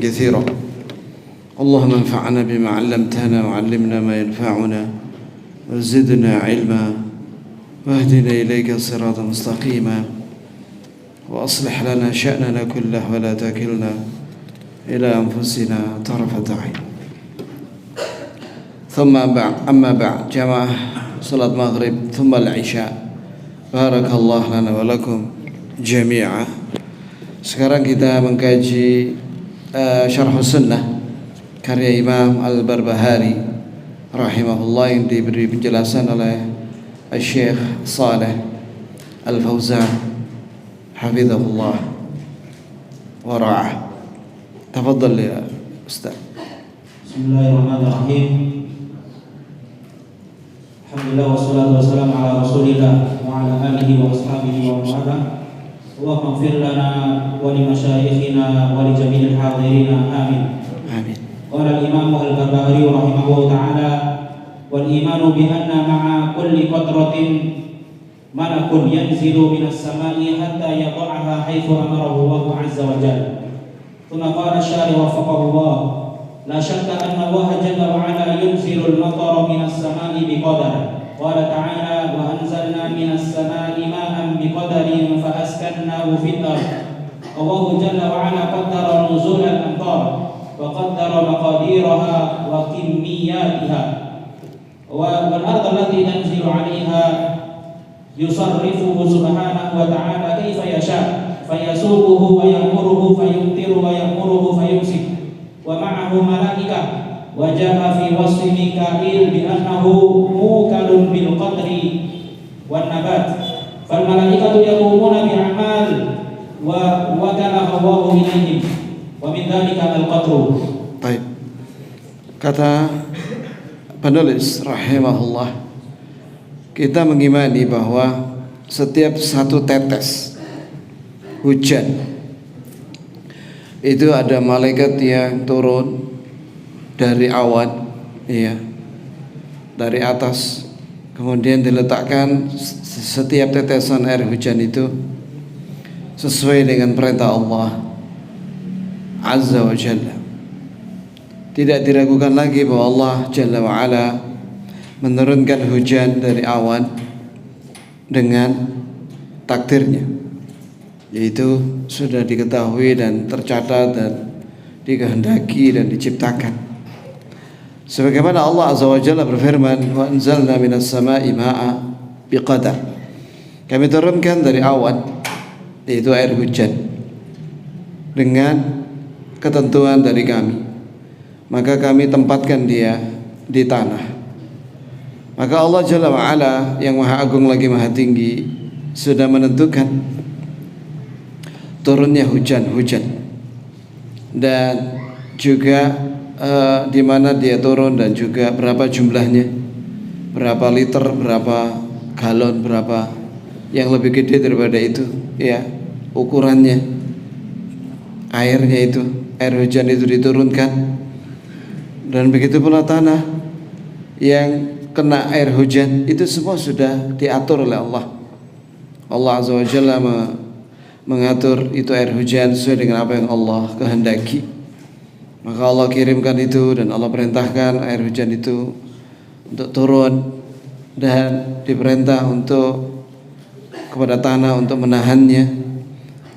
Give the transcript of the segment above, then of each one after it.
كثيرا اللهم انفعنا بما علمتنا وعلمنا ما ينفعنا وزدنا علما واهدنا إليك صراطا مستقيما وأصلح لنا شأننا كله ولا تكلنا إلى أنفسنا طرفة عين. ثم أما بعد جماعة صلاة maghrib ثم العشاء. Barakallahu lana wa lakum jami'a. Sekarang kita mengkaji Syarh Sunnah karya Imam Al-Barbahari rahimahullah yang diberi penjelasan oleh Syekh Shalih Al-Fauzan hafizahullah wa ra'ah. Tafadhal ya Ustaz. Bismillahirrahmanirrahim. Alhamdulillah wassalatu wassalamu ala Rasulillah wa ala alihi wa ashabihi wa man wala. Allahumma ighfir lana wa li masyayikhina wa li jami'il hadirina amin. Amin. Qala al-Imam Al-Barbahari rahimahullah ta'ala wal imanu bi anna ma'a kulli qatratin malakun yanzilu minas sama'i hatta yadha'aha haitsu amarahu Allah 'azza wa jalla. Thumma qala asy-syarih waffaqahullah la syakka anna Allah jalla wa 'ala yunzilul matara minas sama'i biqadar. Qala ta'ala wa anzalna minas sama'i ma'an biqadarin fa askannahu fil ardh. Allah jalla wa 'ala qaddara nuzulal amtar wa qaddara maqadiraha wa kimmiyatiha wal ardh allati tanzilu 'alayha yusarrifuhu subhanahu wa ta'ala kaifa yasha fayasuquhu wa ya'muruhu fayumtiru wa ya'muruhu fayumsik wa ma'ahu malaikah wa jaa fi wasfi Mikail bi annahu mukalun bil qadri wan nabat fal malaikatu yaqumuna bi a'mal wa wakala Allahu ilaihim wa min dzalika al qadru. Baik. Kata penulis rahimahullah, kita mengimani bahwa setiap satu tetes hujan itu ada malaikat yang turun dari awan, ya, dari atas, kemudian diletakkan setiap tetesan air hujan itu sesuai dengan perintah Allah Azza wa Jalla. Tidak diragukan lagi bahwa Allah Jalla wa Ala menurunkan hujan dari awan dengan takdirnya, yaitu sudah diketahui dan tercatat dan dikehendaki dan diciptakan. Sebagaimana Allah Azza wa Jalla berfirman, wa anzalna minas sama'i ma'a biqadar. Kami turunkan dari awan, yaitu air hujan, dengan ketentuan dari kami. Maka kami tempatkan dia di tanah. Maka Allah Jalla wa Ala yang Maha Agung lagi Maha Tinggi sudah menentukan turunnya hujan-hujan dan juga di mana dia turun dan juga berapa jumlahnya, berapa liter, berapa galon, berapa yang lebih gede daripada itu, ya, ukurannya airnya itu, air hujan itu diturunkan. Dan begitu pula tanah yang kena air hujan itu semua sudah diatur oleh Allah. Allah Azza wa Jalla mengatur itu air hujan sesuai dengan apa yang Allah kehendaki. Maka Allah kirimkan itu dan Allah perintahkan air hujan itu untuk turun dan diperintah untuk kepada tanah untuk menahannya.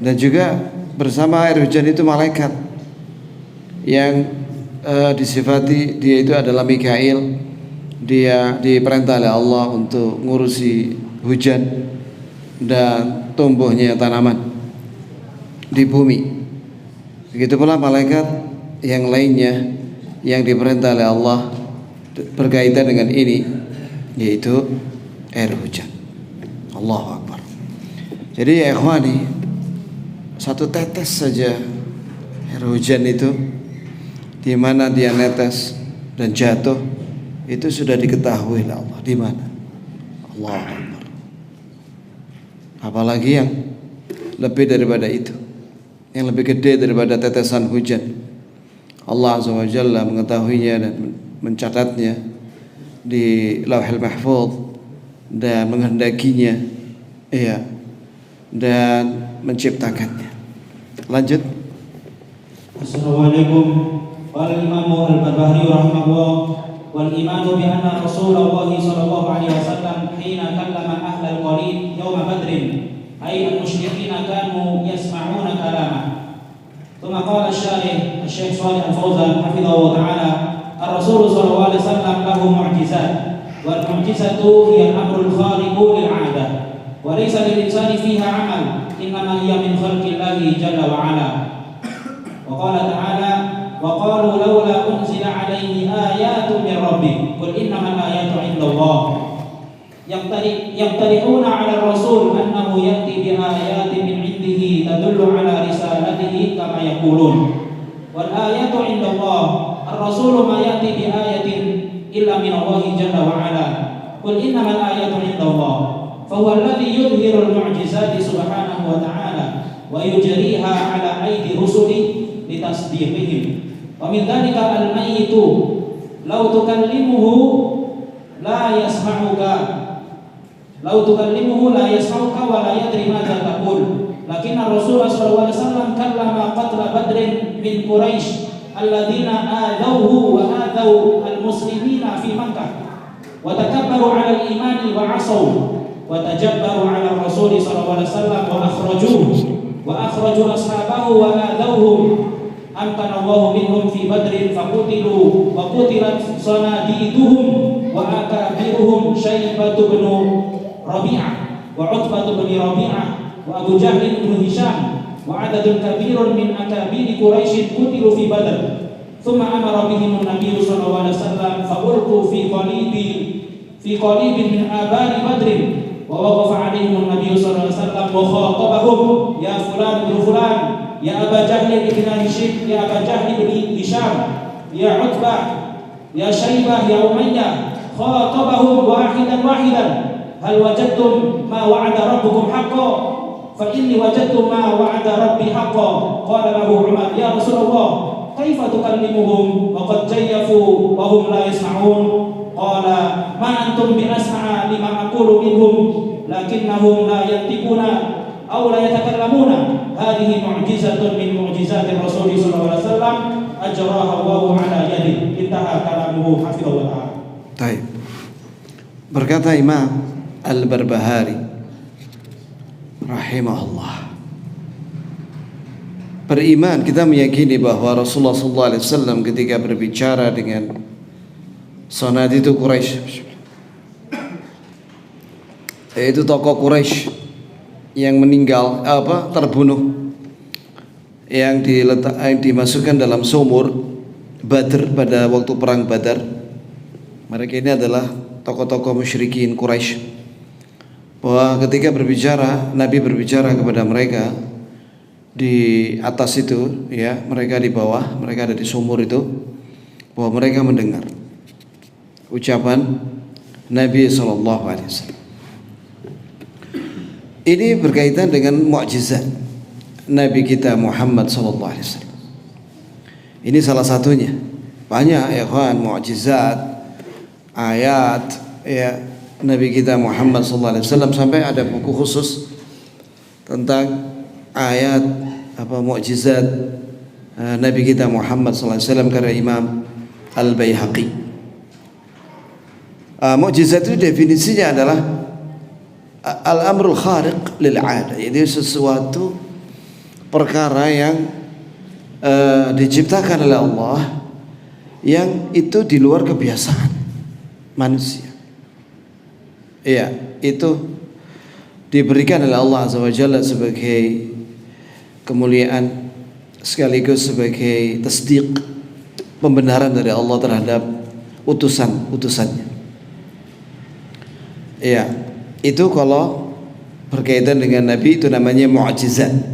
Dan juga bersama air hujan itu malaikat yang disifati dia itu adalah Mikail. Dia diperintah oleh Allah untuk ngurusi hujan dan tumbuhnya tanaman di bumi. Begitu pula malaikat yang lainnya yang diperintah oleh Allah berkaitan dengan ini, yaitu air hujan. Allahu Akbar. Jadi ya ikhwani, satu tetes saja air hujan itu di mana dia netes dan jatuh itu sudah diketahui oleh Allah di mana. Allahu Akbar. Apalagi yang lebih daripada itu, yang lebih gede daripada tetesan hujan. Allah Azza wa Jalla mengetahuinya dan mencatatnya di Lauhul Mahfuz dan menghendakinya, ya, dan menciptakannya. Lanjut. Assalamualaikum. Qala Imam Al-Barbahari rahimahullah wal imanu bi anna Rasulullah sallallahu alaihi wasallam hina kallama ahlal qalib yawm badrin ay al-musyrikin kanu yasma'una kalamah. Thumma qala asy-syarih Asy-Syaikh Shalih Al-Fauzan hafizahullah taala ar-Rasul sallallahu alaihi wasallam lahu mu'jizat wal mu'jizatu hiya al-amrul khariqu lil 'adah wa laysa lil insani fiha 'amal innama hiya min khalqillahi jalla wa 'ala. Wa qala ta'ala wa qalu laula unzila 'alaihi ayatun min rabbih qul innamal ayatu 'indallah yaqtarihuna 'ala ar-rasul annahu ya'ti bi ayatin min 'indihi tadullu 'ala risalatihi kama yaqulun wal ayatu 'indallah ar-rasulu ma ya'ti bi ayatin illa min Allah jalla wa 'ala qul innamal ayatu 'indallah fa huwa alladhi yudhiru al-mu'jizati subhanahu wa ta'ala wa yujriha 'ala aidi rusuli litasdiqihim wa min dhalika al-mayyitu law tukallimuhu la yasma'uka wa la yadri madza taqul lakin Rasulullah sallallahu alaihi wasallam kallama qatla badrin min Quraisy alladziina adawhu wa adaw al-muslimina fi Makkah wa takabbaru 'ala al-imani wa 'asaw wa tajabbaru 'ala Rasul sallallahu alaihi wasallam wa akhraju ashabahu wa adawhum amkanallahu minhum fi badrin faqutilu wa qutilat sanadiduhum wa akabiruhum Syaibatu bin Rabi'ah wa Utbah bin Rabi'ah wa Abu Jahl bin Hisham wa adadun kabirun min akabiri Quraisy qutilu fi Badr thumma amara bihim an-nabiy sallallahu alaihi wasallam faqultu fi qalibin min abari badrin wa waqafa alaihim an-nabiy sallallahu alaihi wasallam wa khatabahum ya fulan bin fulan ya Aba Jahl bin Hisham ya Aba Jahl bin Hisham ya Utbah ya Syaibah ya Umayyah khatabahum wahidan hal wajadtum ma wa'ada rabbukum haqqan fa inni wajadtu ma wa'ada rabbi haqqan qala lahu Umar ya Rasulullah kaifa tukallimuhum wa qad jayyafu wa hum la yasma'un qala ma antum bi asma'a lima aqulu minhum lakinnahum la yantiquna aw la yatakallamuna hadhihi mu'jizatun min mu'jizati Rasul sallallahu alaihi wasallam ajraha Allahu ala yadi intaha kalamuhu hafizahullah ta'ala. Baik. Berkata Imam Al-Barbahari rahimahullah, beriman kita meyakini bahwa Rasulullah sallallahu alaihi wasallam ketika berbicara dengan sanadidu Quraisy, yaitu tokoh Quraisy yang meninggal terbunuh yang dimasukkan dalam sumur Badr pada waktu perang Badar. Mereka ini adalah tokoh-tokoh musyrikin Quraisy. Bahwa ketika berbicara, Nabi berbicara kepada mereka di atas itu, ya, mereka di bawah, mereka ada di sumur itu, bahwa mereka mendengar ucapan Nabi sallallahu alaihi wasallam. Ini berkaitan dengan mukjizat Nabi kita Muhammad sallallahu alaihi wasallam. Ini salah satunya. Banyak ya kawan mukjizat, ayat ya Nabi kita Muhammad sallallahu alaihi wasallam, sampai ada buku khusus tentang ayat mukjizat Nabi kita Muhammad sallallahu alaihi wasallam karya Imam Al-Baihaqi. Mukjizat itu definisinya adalah al-amrul khariq lil 'adah, yaitu sesuatu perkara yang diciptakan oleh Allah yang itu di luar kebiasaan manusia. Iya, itu diberikan oleh Allah Azza wa Jalla sebagai kemuliaan sekaligus sebagai tasdiq, pembenaran dari Allah terhadap utusan-utusannya. Iya, itu kalau berkaitan dengan Nabi itu namanya mu'jizat.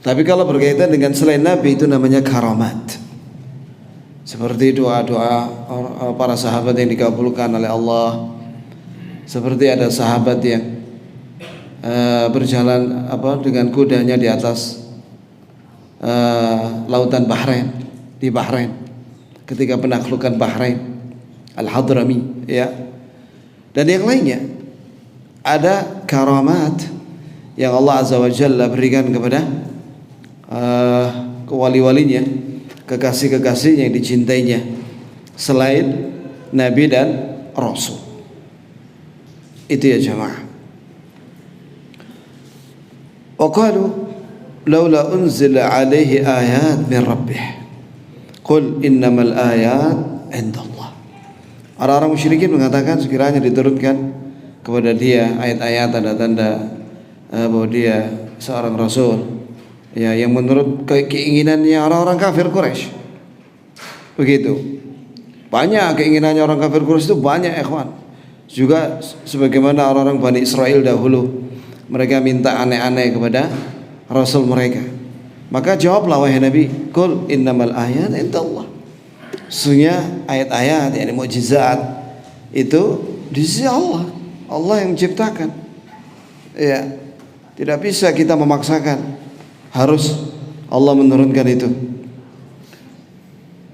Tapi kalau berkaitan dengan selain Nabi itu namanya karamat. Seperti doa-doa para sahabat yang dikabulkan oleh Allah. Seperti ada sahabat yang berjalan dengan kudanya di atas lautan Bahrain, di Bahrain ketika penaklukan Bahrain, Al-Hadrami, ya. Dan yang lainnya, ada karamat yang Allah Azza wa Jalla berikan kepada wali-walinya, kekasih-kekasihnya yang dicintainya selain Nabi dan Rasul. Itu ya jamaah. Wa qalu laula unzila alaihi ayat min rabbih qul innamal ayat indallah. Orang-orang musyrikin mengatakan sekiranya diturunkan kepada dia ayat-ayat tanda-tanda bahwa dia seorang rasul, ya, yang menurut keinginannya orang-orang kafir Quraisy. Begitu. Banyak keinginannya orang kafir Quraisy itu banyak, ikhwan. Juga sebagaimana orang-orang Bani Israel dahulu, mereka minta aneh-aneh kepada rasul mereka. Maka jawablah wahai Nabi, qul innamal ayat indallah. Sesungguhnya ayat-ayat, yakni mukjizat itu di sisi Allah. Allah yang menciptakan. Ya, tidak bisa kita memaksakan. Harus Allah menurunkan itu.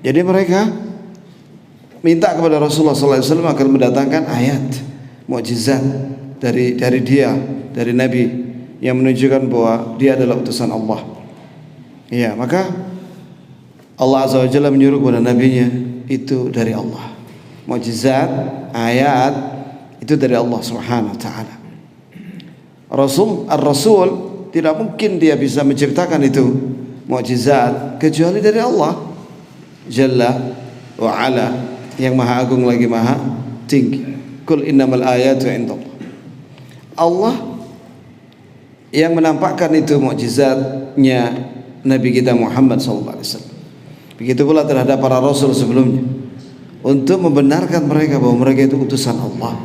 Jadi mereka minta kepada Rasulullah SAW agar mendatangkan ayat mukjizat dari dia, dari Nabi, yang menunjukkan bahwa dia adalah utusan Allah. Ya, maka Allah Azza wa Jalla menyuruh kepada nabinya itu dari Allah. Mukjizat, ayat itu dari Allah Subhanahu wa taala. Ar-Rasul tidak mungkin dia bisa menciptakan itu mukjizat kecuali dari Allah Jalla wa Ala, yang maha agung lagi maha tinggi. Qul innamal ayatu indallah. Allah yang menampakkan itu mukjizatnya Nabi kita Muhammad SAW. Begitu pula terhadap para rasul sebelumnya, untuk membenarkan mereka bahwa mereka itu utusan Allah.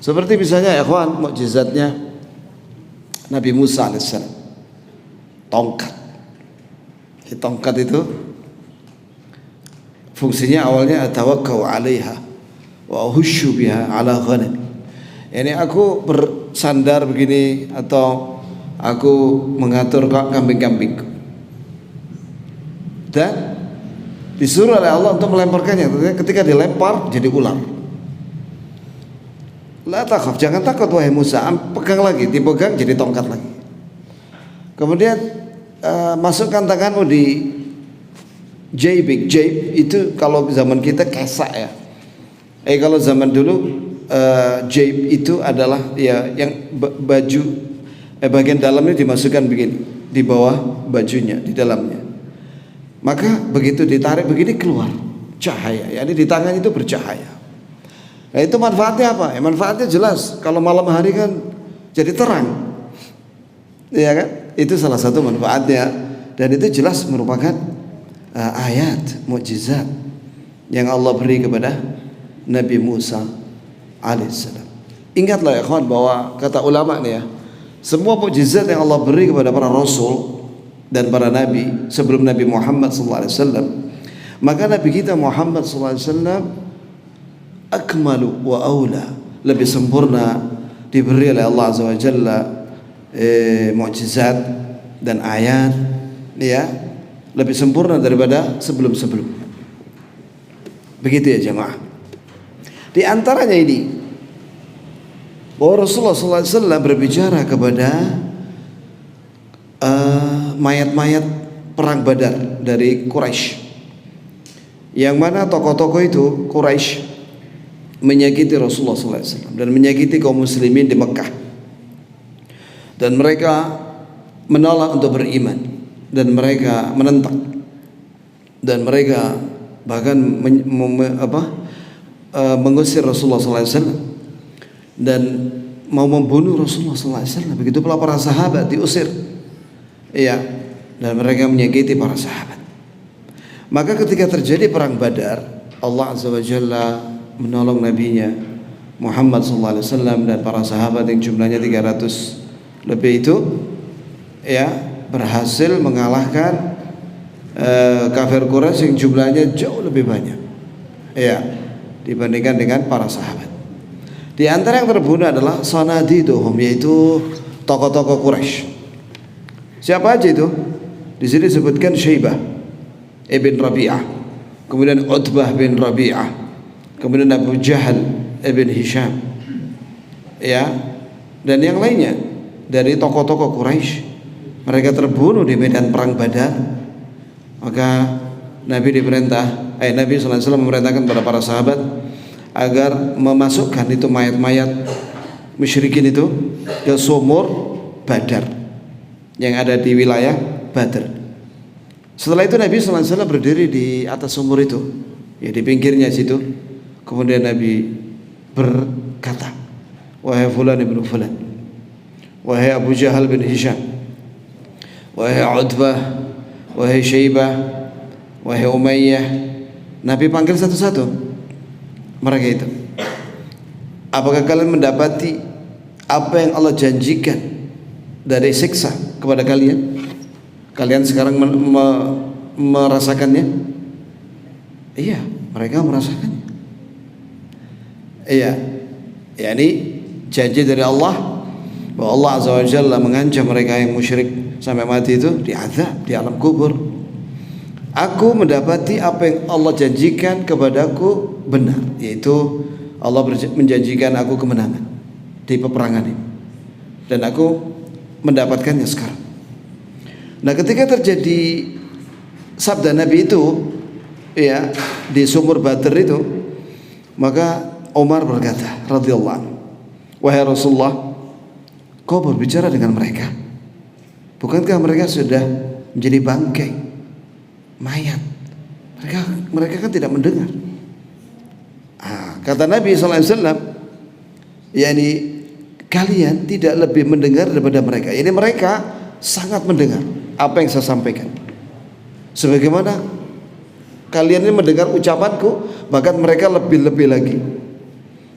Seperti misalnya ya kawan, mukjizatnya Nabi Musa AS, tongkat. Tongkat itu fungsinya awalnya atawakkau 'alaiha wa ahushu biha 'ala ghanam. Yani aku bersandar begini atau aku mengatur kambing-kambingku. Dan disuruh oleh Allah untuk melemparkannya. Ketika dilempar jadi ular. La takhaf, jangan takut wahai Musa, pegang lagi, dipegang jadi tongkat lagi. Kemudian masukkan tanganmu di jaybik. Jayb itu kalau zaman kita kesak ya. Kalau zaman dulu jayb itu adalah ya yang baju bagian dalamnya dimasukkan begini di bawah bajunya, di dalamnya. Maka begitu ditarik begini keluar cahaya, yakni di tangan itu bercahaya. Nah itu manfaatnya apa? Ya, manfaatnya jelas. Kalau malam hari kan jadi terang, ya kan? Itu salah satu manfaatnya, dan itu jelas merupakan ayat mukjizat yang Allah beri kepada Nabi Musa alaihissalam. Ingatlah ya kawan, bahwa kata ulama nih ya, semua mukjizat yang Allah beri kepada para rasul dan para nabi sebelum Nabi Muhammad SAW, maka Nabi kita Muhammad SAW akmalu wa aula, lebih sempurna diberi oleh Allah Azza wa Jalla mukjizat dan ayat, ya, lebih sempurna daripada sebelum-sebelumnya. Begitu ya jemaah. Di antaranya ini bahwa Rasulullah SAW berbicara kepada mayat-mayat perang Badar dari Quraisy, yang mana tokoh-tokoh itu Quraisy menyakiti Rasulullah SAW dan menyakiti kaum muslimin di Mekah, dan mereka menolak untuk beriman, dan mereka menentang, dan mereka bahkan mengusir Rasulullah SAW dan mau membunuh Rasulullah SAW. Begitu pula para sahabat diusir. Iya, dan mereka menyakiti para sahabat. Maka ketika terjadi perang Badar, Allah Azza wa Jalla menolong nabinya Muhammad SAW dan para sahabat yang jumlahnya 300 lebih itu, ya, berhasil mengalahkan kafir Quraisy yang jumlahnya jauh lebih banyak, ya, dibandingkan dengan para sahabat. Di antara yang terbunuh adalah sanadiduhum, yaitu tokoh-tokoh Quraisy. Siapa aja itu? Di sini disebutkan Syaibah ibn Rabi'ah, kemudian Utbah bin Rabi'ah, kemudian Abu Jahal ibn Hisham, ya, dan yang lainnya dari tokoh-tokoh Quraisy. Mereka terbunuh di medan perang Badar Maka Nabi SAW memerintahkan kepada para sahabat agar memasukkan itu mayat-mayat musyrikin itu ke sumur Badar yang ada di wilayah Badar. Setelah itu Nabi SAW berdiri di atas sumur itu, ya di pinggirnya situ. Kemudian Nabi berkata, wahai Fulan ibn Fulan, wahai Abu Jahal bin Hisham, wahai Utbah, wahai Syaibah, wahai Umayyah. Nabi panggil satu-satu mereka itu. Apakah kalian mendapati apa yang Allah janjikan dari siksa kepada kalian? Kalian sekarang merasakannya? Iya, mereka merasakannya. Iya, yakni janji dari Allah bahwa Allah Azza wa Jalla mengancam mereka yang musyrik sampai mati itu diazab di alam kubur. Aku mendapati apa yang Allah janjikan kepadaku benar, yaitu Allah menjanjikan aku kemenangan di peperangan ini, dan aku mendapatkannya sekarang. Nah, ketika terjadi sabda Nabi itu, ya, di sumur Badr itu, maka Umar berkata, radhiyallahu anhu, wahai Rasulullah, kau berbicara dengan mereka, bukankah mereka sudah menjadi bangkai, mayat? Mereka kan tidak mendengar. Kata Nabi SAW, yakni kalian tidak lebih mendengar daripada mereka. Ini mereka sangat mendengar apa yang saya sampaikan. Sebagaimana kalian ini mendengar ucapanku, bahkan mereka lebih-lebih lagi.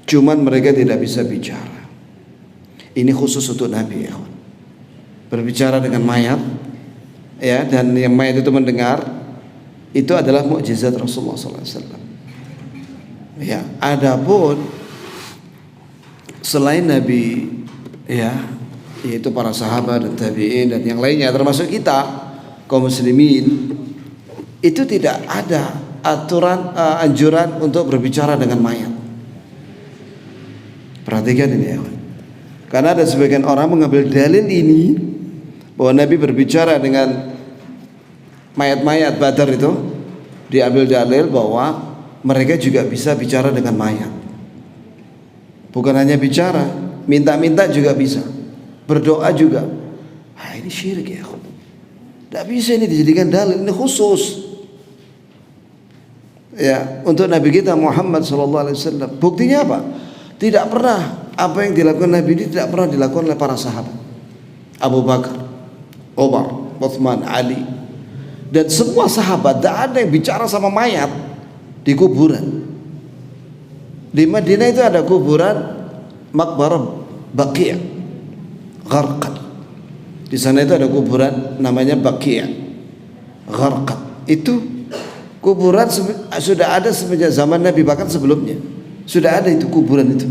Cuman mereka tidak bisa bicara. Ini khusus untuk Nabi, ya. Berbicara dengan mayat, ya, dan yang mayat itu mendengar, itu adalah mukjizat Rasulullah SAW. Ya, adapun selain Nabi, ya, yaitu para sahabat dan tabi'in dan yang lainnya, termasuk kita kaum muslimin, itu tidak ada aturan anjuran untuk berbicara dengan mayat. Perhatikan ini, ya. Karena ada sebagian orang mengambil dalil ini bahwa Nabi berbicara dengan mayat-mayat Badar itu, diambil dalil bahwa mereka juga bisa bicara dengan mayat. Bukan hanya bicara, minta-minta juga bisa, berdoa juga. Ini syirik, ya. Tidak bisa ini dijadikan dalil, ini khusus, ya, untuk Nabi kita Muhammad SAW. Buktinya apa? Tidak pernah apa yang dilakukan Nabi ini tidak pernah dilakukan oleh para sahabat. Abu Bakar, Umar, Uthman, Ali, dan semua sahabat tidak ada yang bicara sama mayat di kuburan. Di Madinah itu ada kuburan Maqbarah Baqi', Gharqad. Di sana itu ada kuburan namanya Baqi', Gharqad. Itu kuburan sudah ada semenjak zaman Nabi, bahkan sebelumnya sudah ada itu kuburan itu.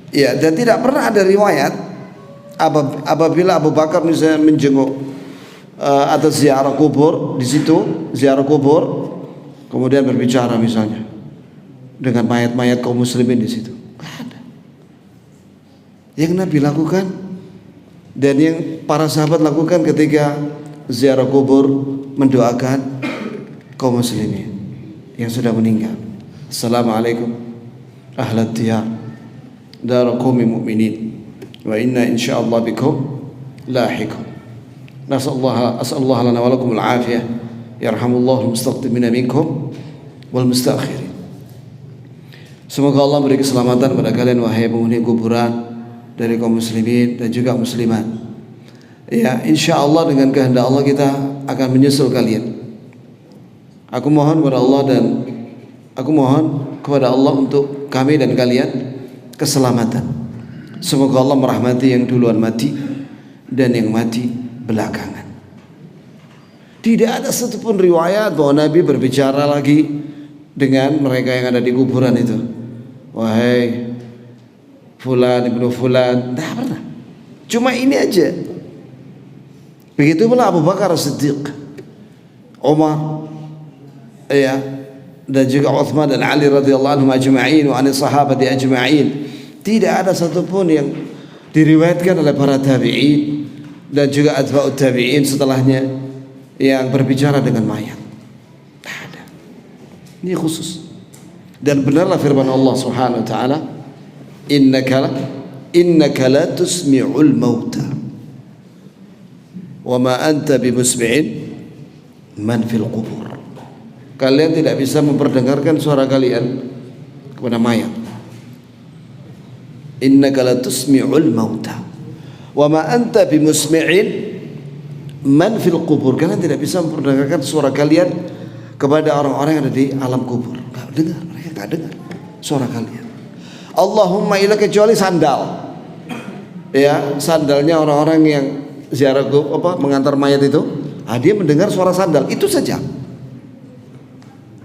Ya, dan tidak pernah ada riwayat apabila Abu Bakar misalnya menjenguk atau ziarah kubur di situ, ziarah kubur, kemudian berbicara misalnya dengan mayat-mayat kaum muslimin di situ. Tidak ada. Yang Nabi lakukan dan yang para sahabat lakukan ketika ziarah kubur, mendoakan kaum muslimin yang sudah meninggal. Assalamualaikum ahlat diyar dar qaumi mu'minin wa inna insyaallah bikum lahiqun. As'alullah lana wa lakum al-afiyah. Yarhamullahu mustaqdimina minkum wal mustakhirin. Semoga Allah beri keselamatan pada kalian wahai penghuni kuburan dari kaum muslimin dan juga muslimat. Ya, insyaallah dengan kehendak Allah kita akan menyusul kalian. Aku mohon kepada Allah untuk kami dan kalian keselamatan. Semoga Allah merahmati yang duluan mati dan yang mati belakangan. Tidak ada satupun riwayat bahwa Nabi berbicara lagi dengan mereka yang ada di kuburan itu. Wahai Fulan ibnu Fulan, tidak pernah. Cuma ini aja. Begitu pula Abu Bakar As-Siddiq, Umar, ya, dan juga Uthman dan Ali radhiyallahu anhum ajma'in wa anis sahabati ajma'in. Tidak ada satupun yang diriwayatkan oleh para tabi'in dan juga atba'ut tabi'in setelahnya yang berbicara dengan mayat. Tidak ada. Ini khusus. Dan benarlah firman Allah Subhanahu wa taala, innaka la tusmi'ul mauta wa ma anta bimusmi'in man fil qubur. Kalian tidak bisa memperdengarkan suara kalian kepada mayat. Innaka la tusmi'ul mauta wa ma anta bimusmi'in man fil qubur. Kalian tidak bisa memperdengarkan suara kalian kepada orang-orang yang ada di alam kubur. Enggak dengar, mereka enggak dengar suara kalian. Allahumma illa kecuali sandal. Ya, sandalnya orang-orang yang ziarah mengantar mayat itu, dia mendengar suara sandal, itu saja.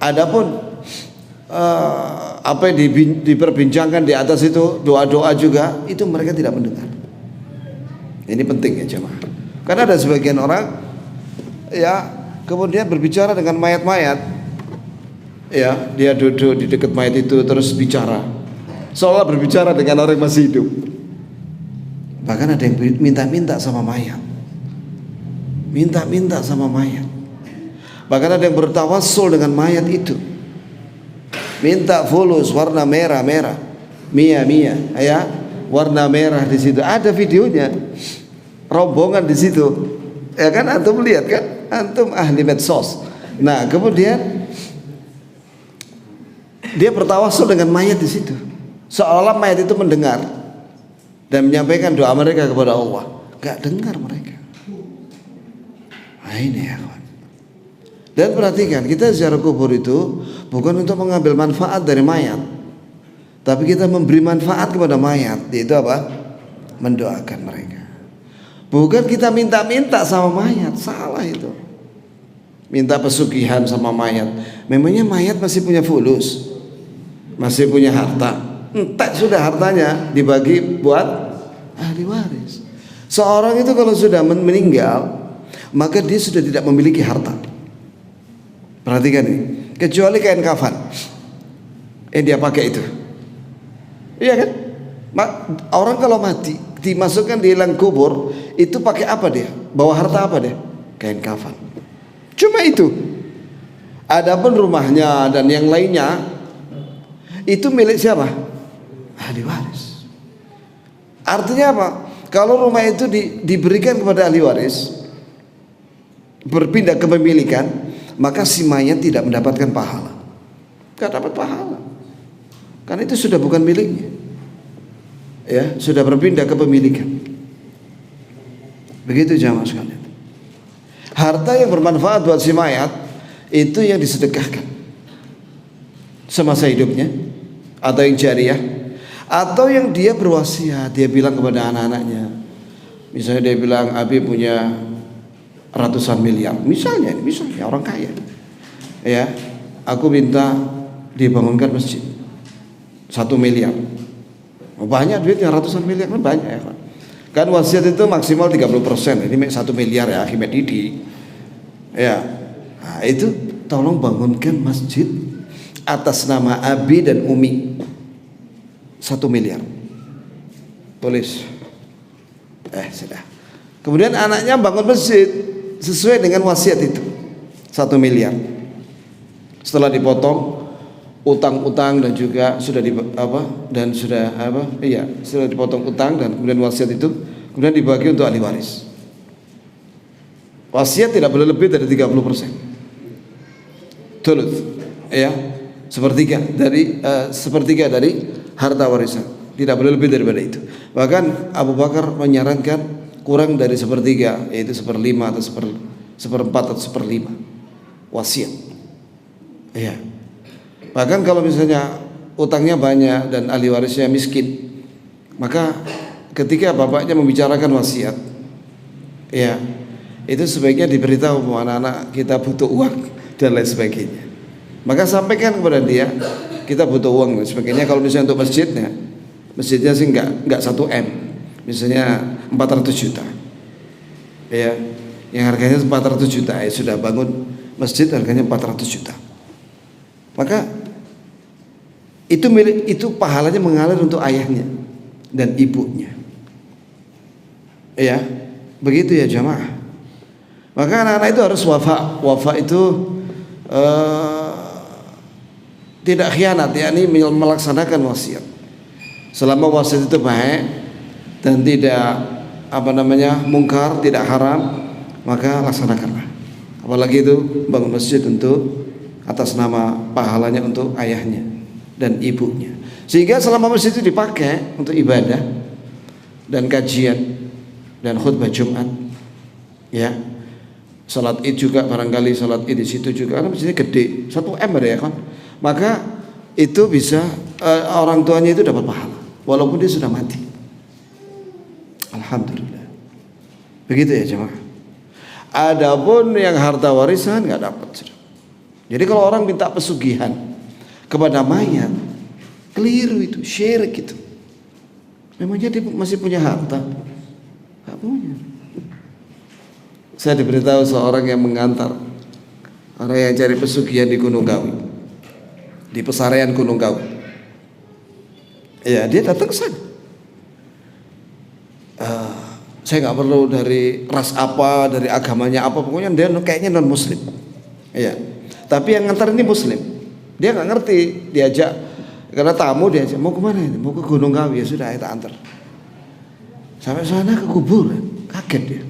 Adapun apa yang diperbincangkan di atas itu, doa-doa juga, itu mereka tidak mendengar. Ini penting ya jemaah. Karena ada sebagian orang ya kemudian berbicara dengan mayat-mayat. Ya, dia duduk di dekat mayat itu terus bicara. Seolah berbicara dengan orang yang masih hidup. Bahkan ada yang minta-minta sama mayat. Minta-minta sama mayat. Bahkan ada yang bertawassul dengan mayat itu. Minta fulus warna merah-merah. Mia, ya. Warna merah di situ. Ada videonya. Rombongan di situ. Ya kan antum lihat kan? Antum ahli medsos. Nah, kemudian dia bertawassul dengan mayat di situ. Seolah mayat itu mendengar dan menyampaikan doa mereka kepada Allah. Gak dengar mereka. Nah ini ya kawan. Dan perhatikan, kita ziarah kubur itu bukan untuk mengambil manfaat dari mayat, tapi kita memberi manfaat kepada mayat. Yaitu apa? Mendoakan mereka. Bukan kita minta-minta sama mayat. Salah itu. Minta pesugihan sama mayat. Memangnya mayat masih punya fulus, masih punya harta. Entek sudah hartanya dibagi buat ahli waris. Seorang itu kalau sudah meninggal, maka dia sudah tidak memiliki harta. Perhatikan ini, kecuali kain kafan dia pakai itu. Iya kan? Orang kalau mati dimasukkan di liang kubur, itu pakai apa dia? Bawa harta apa dia? Kain kafan. Cuma itu. Adapun rumahnya dan yang lainnya itu milik siapa? Ahli waris. Artinya apa? Kalau rumah itu diberikan kepada ahli waris, berpindah kepemilikan, maka si mayat tidak mendapatkan pahala. Tidak dapat pahala. Karena itu sudah bukan miliknya. Ya, sudah berpindah kepemilikan. Begitu jamaah sekalian. Harta yang bermanfaat buat si mayat itu yang disedekahkan semasa hidupnya, atau yang jariah, atau yang dia berwasiat, dia bilang kepada anak-anaknya. Misalnya dia bilang, Abi punya ratusan miliar, misalnya orang kaya, ya, aku minta dibangunkan masjid 1 miliar. Banyak duitnya, ratusan miliar kan banyak ya kan. Wasiat itu maksimal 30%. Ini 1 miliar ya, Ahmed Didi. Ya, nah, itu tolong bangunkan masjid atas nama Abi dan Umi 1 miliar. Tulis. Sudah. Kemudian anaknya bangun masjid sesuai dengan wasiat itu 1 miliar. Setelah dipotong utang-utang dan juga sudah sudah dipotong utang dan kemudian wasiat itu kemudian dibagi untuk ahli waris. Wasiat tidak boleh lebih dari 30%. Thuluth, ya, sepertiga dari harta warisan. Tidak boleh lebih daripada itu. Bahkan Abu Bakar menyarankan kurang dari sepertiga, yaitu 1/5 atau 1/4 atau 1/5 wasiat. Ya. Bahkan kalau misalnya utangnya banyak dan ahli warisnya miskin, maka ketika bapaknya membicarakan wasiat, ya, itu sebaiknya diberitahu bahwa anak-anak kita butuh uang dan lain sebagainya. Maka sampaikan kepada dia, kita butuh uang dan sebagainya. Kalau misalnya untuk masjidnya sih enggak 1 M, misalnya 400 juta, ya, yang harganya 400 juta, ya sudah bangun masjid harganya 400 juta. Maka itu pahalanya mengalir untuk ayahnya dan ibunya. Ya, begitu ya jamaah. Maka anak-anak itu harus wafa. Wafa itu tidak khianat, yakni melaksanakan wasiat. Selama wasiat itu baik dan tidak mungkar, tidak haram, maka laksanakanlah. Apalagi itu bangun masjid untuk atas nama pahalanya untuk ayahnya dan ibunya. Sehingga selama masjid itu dipakai untuk ibadah dan kajian dan khutbah Jumat, ya. Salat Id juga barangkali salat Id di situ juga karena masjidnya gede, 1 M ada ya kan. Maka itu bisa orang tuanya itu dapat pahala walaupun dia sudah mati. Alhamdulillah. Begitu ya jemaah. Adapun yang harta warisan nggak dapat. Jadi kalau orang minta pesugihan kepada mayat, keliru itu, syirik itu. Memangnya dia masih punya harta? Nggak punya. Saya diberitahu seorang yang mengantar orang yang cari pesugihan di Gunung Kawi, di Pesarian Gunung Kawi. Ya, dia datang ke sana. Saya nggak perlu dari ras apa, dari agamanya apa, pokoknya dia kayaknya non Muslim. Iya. Tapi yang ngantar ini Muslim. Dia nggak ngerti, diajak karena tamu diajak mau kemana ini? Mau ke Gunung Kawi. Ya sudah, kita antar. Sampai sana ke kuburan, kaget dia.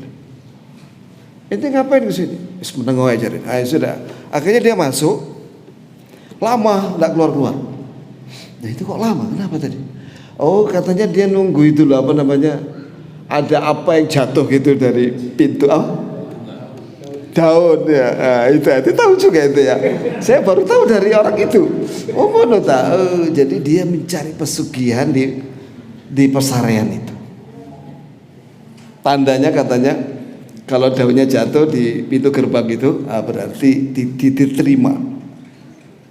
Itu ngapain ke sini? Wis menengok ajarin. Sudah. Akhirnya dia masuk. Lama enggak keluar-keluar. Nah, itu kok lama? Kenapa tadi? Oh, katanya dia nunggu itu loh, ada apa yang jatuh gitu dari pintu daun ya. Itu tahu juga itu ya. Saya baru tahu dari orang itu. Oh, mana tahu. Jadi dia mencari pesugihan di Pesarian itu. Tandanya katanya kalau daunnya jatuh di pintu gerbang itu, berarti diterima.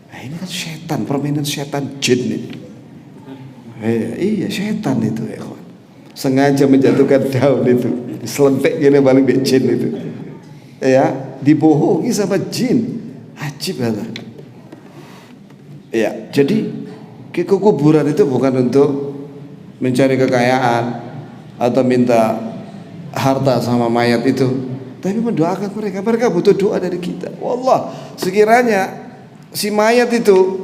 Nah, ini kan setan, permainan setan jin itu. Iya, setan itu ya. Sengaja menjatuhkan daun itu, diselentik gini balik di jin itu. Ya, dibohongi sama jin. Ajib banget. Ya, jadi ke kuburan itu bukan untuk mencari kekayaan atau minta harta sama mayat itu, tapi mendoakan mereka butuh doa dari kita. Wallah, sekiranya si mayat itu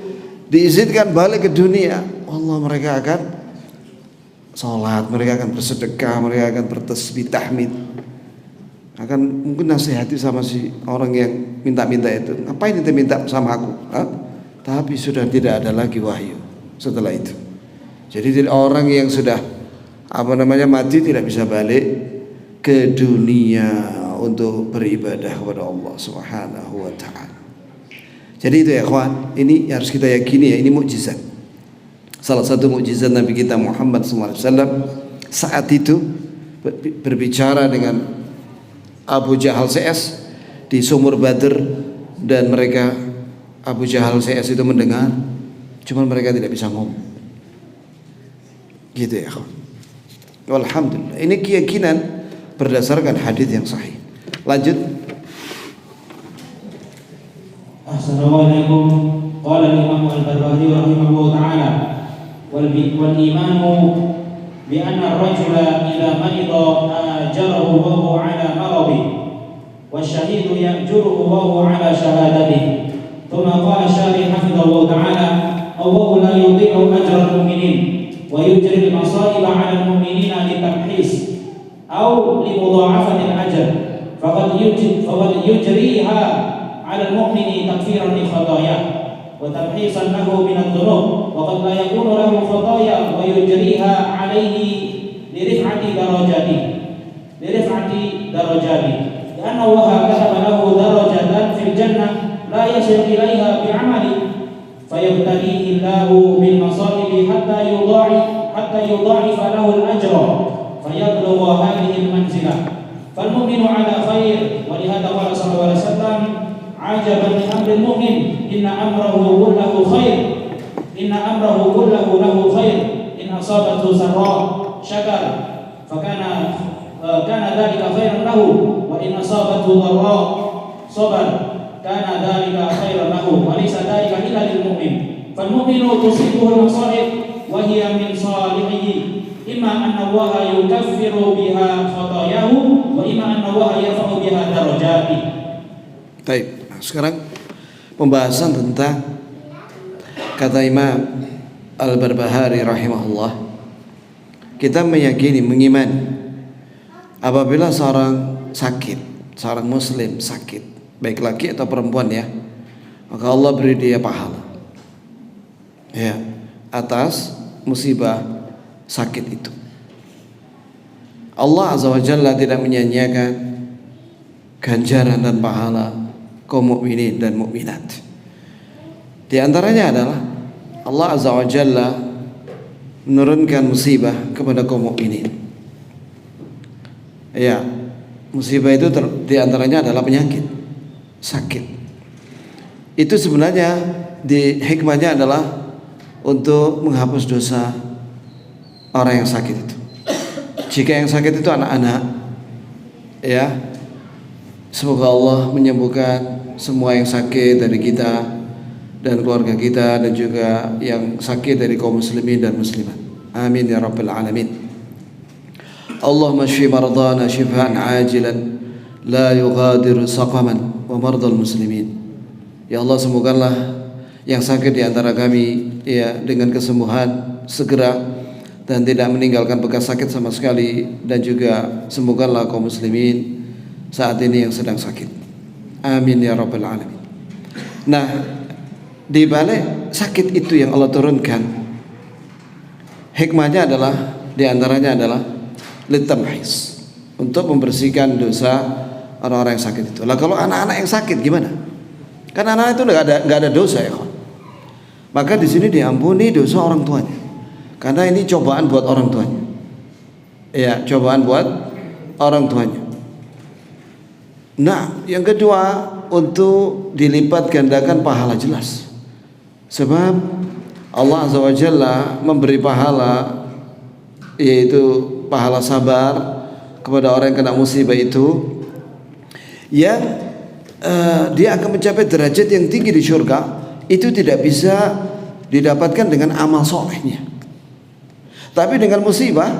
diizinkan balik ke dunia, wallah mereka akan sholat, mereka akan bersedekah, mereka akan bertasbih tahmid, akan mungkin nasihati sama si orang yang minta-minta itu. Ngapain itu minta sama aku? Tapi sudah tidak ada lagi wahyu setelah itu. Jadi orang yang sudah mati tidak bisa balik ke dunia untuk beribadah kepada Allah Subhanahu wa taala. Jadi itu ya kawan, ini harus kita yakini ya, ini mukjizat. Salah satu mukjizat Nabi kita Muhammad SAW saat itu berbicara dengan Abu Jahal CS di sumur Badr, dan mereka Abu Jahal CS itu mendengar, cuman mereka tidak bisa ngomong. Gitu ya kawan. Alhamdulillah, ini keyakinan berdasarkan hadis yang sahih. Lanjut. Assalamualaikum. Qala al-Imam Al-Barbahari rahimahullah ta'ala wal imanu bi anna ar-rajula idza marida ajarahu wa huwa ala maradi wasyahidu ya'juruhu wa huwa ala syahadatihi. Thumma qala syarih hafizallahu ta'ala Allahu la yudhi'u ajra al-mu'minin wa yujri al-masaiba 'ala al-mu'minina litamhis أو لمضاعفة الأجر فقد يجريها على المؤمن تكفيرا لخطاياه وتمحيصا له من الذنوب وقد لا يكون له خطايا ويجريها عليه لرفعة درجاته لأن الله كتب له درجة في الجنة لا يصل إليها بعمله فيبتليه الله بالمصائب حتى يضاعف له الأجر فيبلغ هذه المنزلة فالمؤمن على خير. ولهذا قال صلى الله عليه وسلم عجبا من أمر المؤمن إن أمره كله خير له خير إن أصابته سراء شكر كان ذلك خيرا له وإن أصابته ضراء صبر كان ذلك خيرا له وليس ذلك إلا للمؤمن. فالمؤمن تصيبه المصائب وهي من صالحه إما أن الله يكفر بها خطاياه wa imma anna Allah yarfa'u biha darajati. Baik, nah, sekarang pembahasan tentang kata Imam Al-Barbahari rahimahullah. Kita meyakini, mengimani apabila seorang sakit, seorang muslim sakit, baik laki atau perempuan ya, maka Allah beri dia pahala ya atas musibah sakit itu. Allah Azza wa Jalla tidak menyia-nyiakan ganjaran dan pahala kaum mukminin dan mukminat. Di antaranya adalah Allah Azza wa Jalla menurunkan musibah kepada kaum mukminin. Ya, musibah itu di antaranya adalah penyakit, sakit. Itu sebenarnya di hikmahnya adalah untuk menghapus dosa orang yang sakit itu. Jika yang sakit itu anak-anak, ya, semoga Allah menyembuhkan semua yang sakit dari kita dan keluarga kita, dan juga yang sakit dari kaum muslimin dan muslimat. Amin ya rabbal alamin. Allahumma shfi mardana shifaan ajilan la yughadiru saqaman wa mardal muslimin. Ya Allah, sembuhkanlah yang sakit di antara kami ya dengan kesembuhan segera dan tidak meninggalkan bekas sakit sama sekali, dan juga sembuhkanlah kaum muslimin saat ini yang sedang sakit. Amin ya rabbal alamin. Nah, di balik sakit itu yang Allah turunkan, hikmahnya adalah di antaranya adalah litamhis, untuk membersihkan dosa orang-orang yang sakit itu. Lah kalau anak-anak yang sakit gimana? Kan anak-anak itu nggak ada dosa ya. Maka di sini diampuni dosa orang tuanya, karena ini cobaan buat orang tuanya. Ya, cobaan buat orang tuanya. Nah, yang kedua, untuk dilipat gandakan pahala, jelas. Sebab Allah Azza wa Jalla memberi pahala, yaitu pahala sabar kepada orang yang kena musibah itu, yang dia akan mencapai derajat yang tinggi di surga. Itu tidak bisa didapatkan dengan amal solehnya, tapi dengan musibah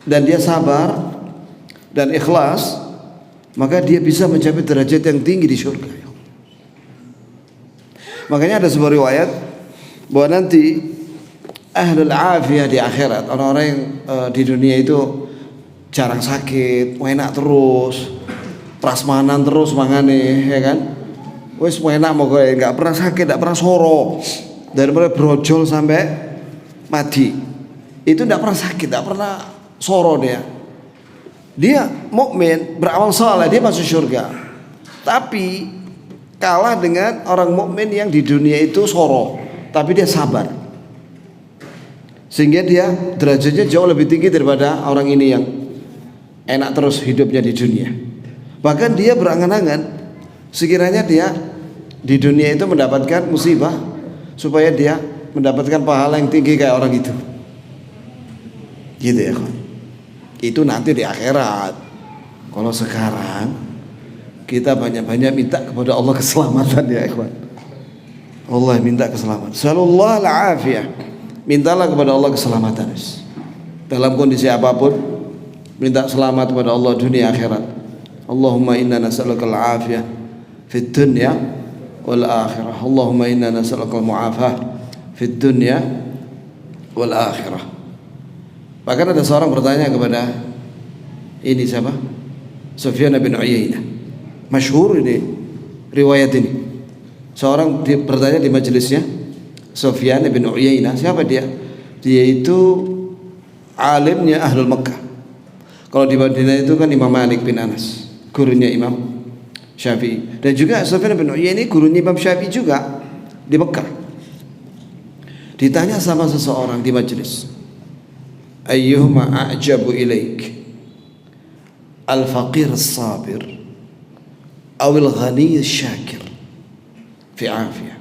dan dia sabar dan ikhlas, maka dia bisa mencapai derajat yang tinggi di surga. Makanya ada sebuah riwayat bahwa nanti ahlul afiyah di akhirat, orang-orang yang di dunia itu jarang sakit, enak terus, prasmanan terus mangane, ya kan? Wes enak mau gue, nggak pernah sakit, nggak pernah soro, daripada brojol sampai mati. Itu nggak pernah sakit, nggak pernah soro dia. Dia mukmin, beramal saleh, dia masuk surga. Tapi kalah dengan orang mukmin yang di dunia itu soro, tapi dia sabar, sehingga dia derajatnya jauh lebih tinggi daripada orang ini yang enak terus hidupnya di dunia. Bahkan dia berangan-angan sekiranya dia di dunia itu mendapatkan musibah supaya dia mendapatkan pahala yang tinggi kayak orang itu. Gitu ya kawan. Itu nanti di akhirat. Kalau sekarang kita banyak-banyak minta kepada Allah keselamatan ya ikhwan. Allah minta keselamatan. Sallallahu al-afiyah. Mintalah kepada Allah keselamatan. Dalam kondisi apapun, minta selamat kepada Allah dunia akhirat. Allahumma inna nas'aluka al-afiyah fid dunya wal akhirah. Allahumma inna nas'aluka al-mu'afah fid dunya wal akhirah. Bahkan ada seorang bertanya kepada ini siapa? Sufyan bin Uyainah. Masyhur ini riwayat ini. Seorang bertanya di majelisnya, Sufyan bin Uyainah, siapa dia? Dia itu alimnya Ahlul Makkah. Kalau di Madinah itu kan Imam Malik bin Anas, gurunya Imam Syafi'i, dan juga Sufyan bin Uyainah ini gurunya Imam Syafi'i juga di Mekah. Ditanya sama seseorang di majelis, ayyuhuma a'jabu ilaik, al-faqir as-sabir awil ghani syakir fi afiyah?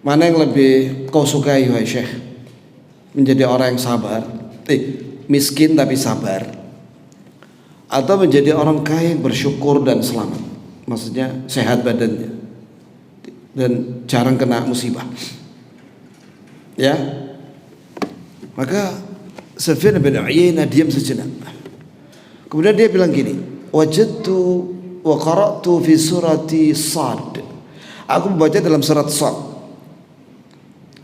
Mana yang lebih kau sukai wahai Syekh? Menjadi orang yang sabar, miskin tapi sabar, atau menjadi orang kaya yang bersyukur dan selamat, maksudnya sehat badannya dan jarang kena musibah? Ya, maka Sufyan bin Uyainah diam sejenak. Kemudian dia bilang gini, wajadtu wa qara'tu fi surati Sad. Aku membaca dalam surat Sad.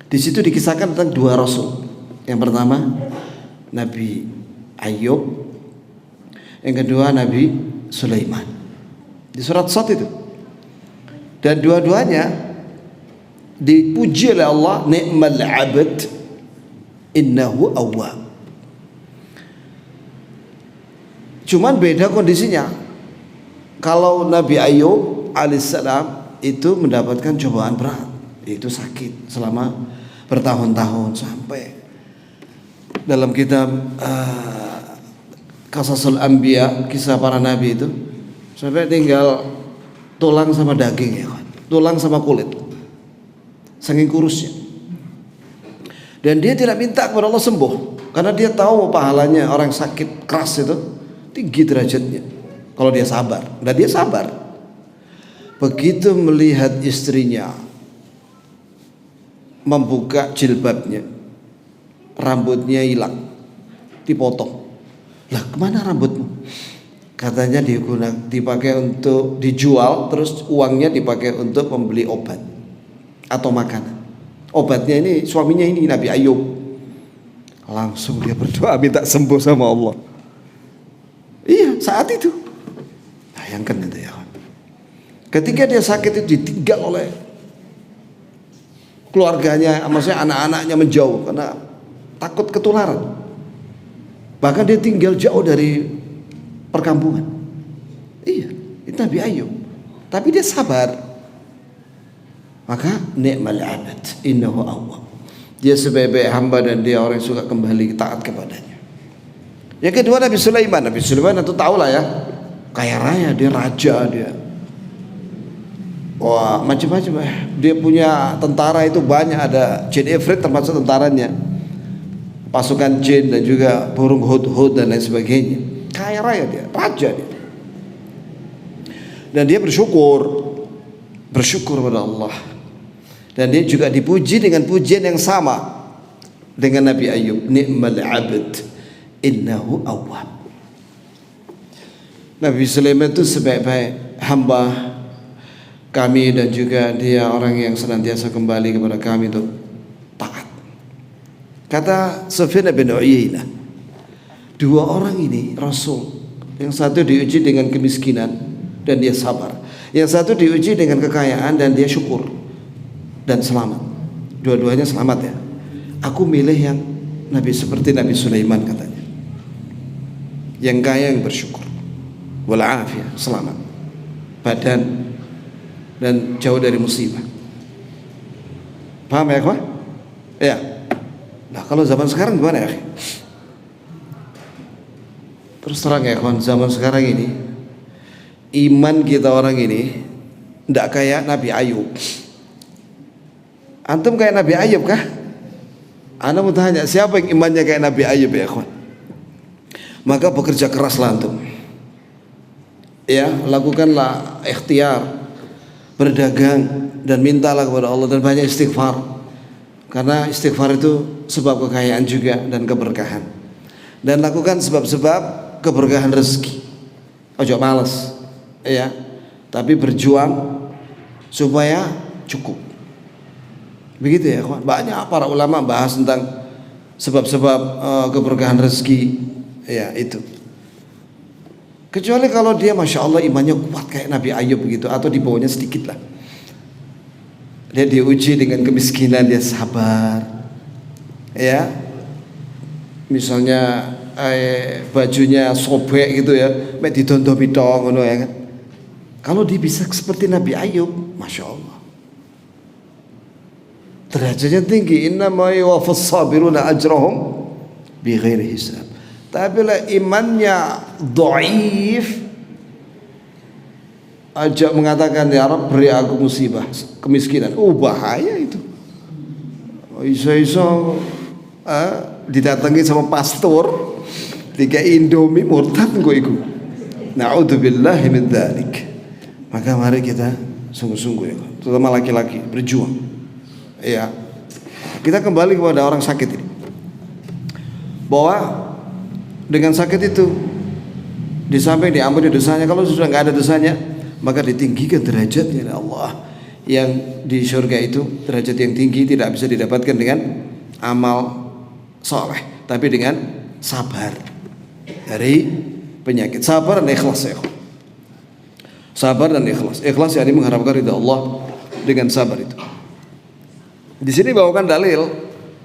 Di situ dikisahkan tentang dua rasul. Yang pertama Nabi Ayub, yang kedua Nabi Sulaiman. Di surat Sad itu. Dan dua-duanya dipuji oleh Allah, ni'mal 'abd innahu awwab. Cuman beda kondisinya. Kalau Nabi Ayub alaihissalam itu mendapatkan cobaan berat, yaitu sakit selama bertahun-tahun, sampai dalam kitab Qasasul Anbiya, kisah para nabi itu, sampai tinggal tulang sama daging, ya kan, tulang sama kulit, saking kurusnya. Dan dia tidak minta kepada Allah sembuh, karena dia tahu pahalanya orang sakit keras itu tinggi derajatnya kalau dia sabar. Dan dia sabar. Begitu melihat istrinya membuka jilbabnya, rambutnya hilang, dipotong. Lah, kemana rambutmu? Katanya dipakai untuk dijual, terus uangnya dipakai untuk membeli obat atau makanan. Obatnya ini suaminya ini Nabi Ayub. Langsung dia berdoa minta sembuh sama Allah. Iya, saat itu. Bayangkan itu ya. Ketika dia sakit itu ditinggal oleh keluarganya, maksudnya anak-anaknya menjauh karena takut ketularan. Bahkan dia tinggal jauh dari perkampungan. Iya, itu Nabi Ayub. Tapi dia sabar. Maka ni'mal 'abd innahu awwab. Dia sebaik-baik hamba dan dia orang yang suka kembali taat kepadanya. Yang kedua Nabi Sulaiman. Nabi Sulaiman itu tahu lah ya, kaya raya, dia raja, dia wah macam-macam. Dia punya tentara itu banyak, ada jin ifrit termasuk tentaranya, pasukan jin dan juga burung hud-hud dan lain sebagainya. Kaya raya dia, raja dia. Dan dia bersyukur pada Allah. Dan dia juga dipuji dengan pujian yang sama dengan Nabi Ayub, ni'mal 'abd innahu awwab. Nabi Sulaiman itu sebaik-baik hamba kami dan juga dia orang yang senantiasa kembali kepada kami untuk taat. Kata Sufyan bin Uyainah, dua orang ini Rasul, yang satu diuji dengan kemiskinan dan dia sabar, yang satu diuji dengan kekayaan dan dia syukur dan selamat. Dua-duanya selamat ya. Aku milih yang Nabi seperti Nabi Sulaiman katanya, yang kaya, yang bersyukur, wal afiyah, selamat badan dan jauh dari musibah. Paham ya kawan? Ya. Nah, kalau zaman sekarang gimana ya? Terus terang ya kawan, zaman sekarang ini iman kita orang ini tidak kayak Nabi Ayub. Antum kayak Nabi Ayub kah? Anda mau tanya, siapa yang imannya kayak Nabi Ayub ya kawan? Maka bekerja keraslah antum. Ya, lakukanlah ikhtiar, berdagang dan mintalah kepada Allah dan banyak istighfar. Karena istighfar itu sebab kekayaan juga dan keberkahan. Dan lakukan sebab-sebab keberkahan rezeki. Ojo malas, ya. Tapi berjuang supaya cukup. Begitu ya, kawan. Banyak para ulama bahas tentang sebab-sebab keberkahan rezeki, ya itu. Kecuali kalau dia masya Allah imannya kuat kayak Nabi Ayub begitu, atau di bawahnya sedikit lah. Dia diuji dengan kemiskinan, dia sabar. Ya, misalnya bajunya sobek gitu ya, mek didondomi tok ngono ya kan. Kalau dia bisa seperti Nabi Ayub, masya Allah, derajatnya tinggi. Innama yuwaffas sabiruna ajrahum bighairi hisab. Tapi lah imannya dhaif, ajak mengatakan ya Rabb beri aku musibah kemiskinan, bahaya itu. Iso-iso didatangi sama pastor tiga Indomie, murtad kok iku. Na'udzubillahi min dzalik. Maka mari kita sungguh-sungguh ya, terutama laki-laki, berjuang. Ya. Kita kembali kepada orang sakit ini, bahwa dengan sakit itu Di samping diampuni dosanya, kalau sudah nggak ada dosanya, maka ditinggikan derajatnya oleh Allah. Yang di surga itu derajat yang tinggi tidak bisa didapatkan dengan amal soleh, tapi dengan sabar dari penyakit. Sabar dan ikhlas ya. Sabar dan ikhlas. Ikhlas yakni mengharapkan ridha Allah dengan sabar itu. Di sini bawakan dalil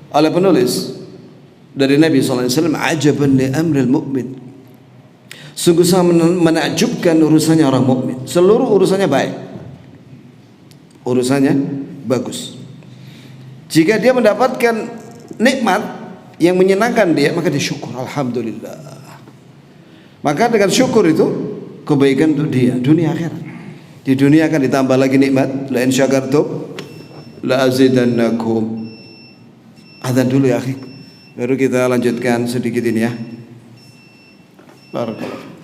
oleh penulis dari Nabi SAW, ajaban li amril mu'min. Sungguh sangat menakjubkan urusannya orang mukmin. Seluruh urusannya baik, urusannya bagus. Jika dia mendapatkan nikmat yang menyenangkan dia, maka dia syukur, alhamdulillah. Maka dengan syukur itu kebaikan untuk dia dunia akhirat. Di dunia akan ditambah lagi nikmat, la in syakartum la azidannakum. Adzan dulu ya akhi, baru kita lanjutkan sedikit ini ya. Barakallahu.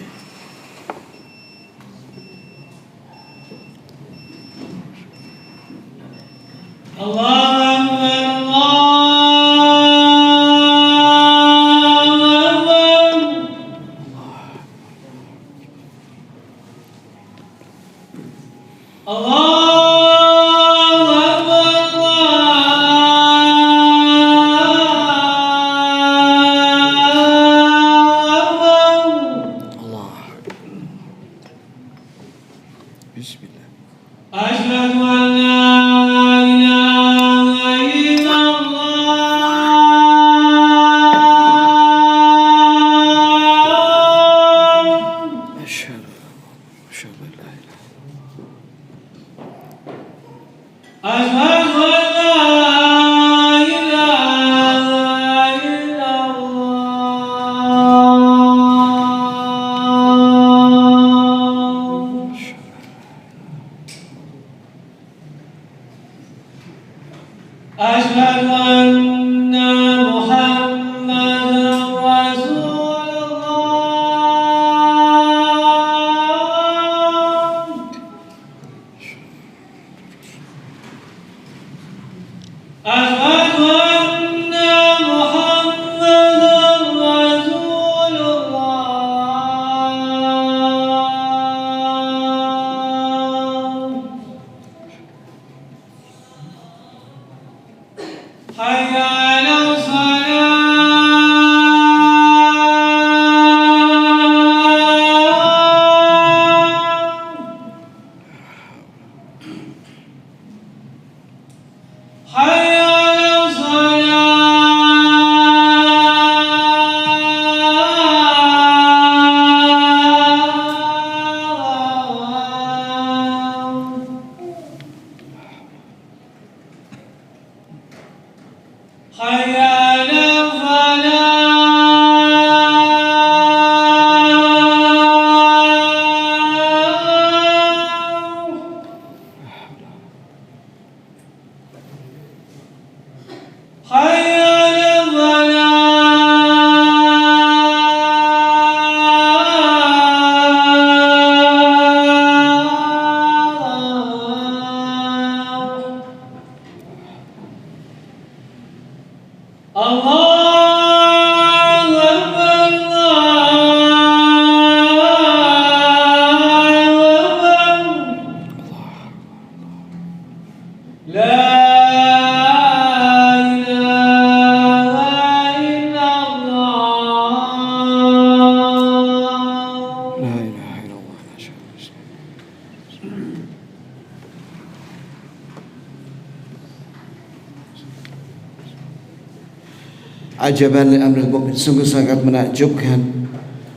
Ajaban li amril mu'min, sungguh sangat menakjubkan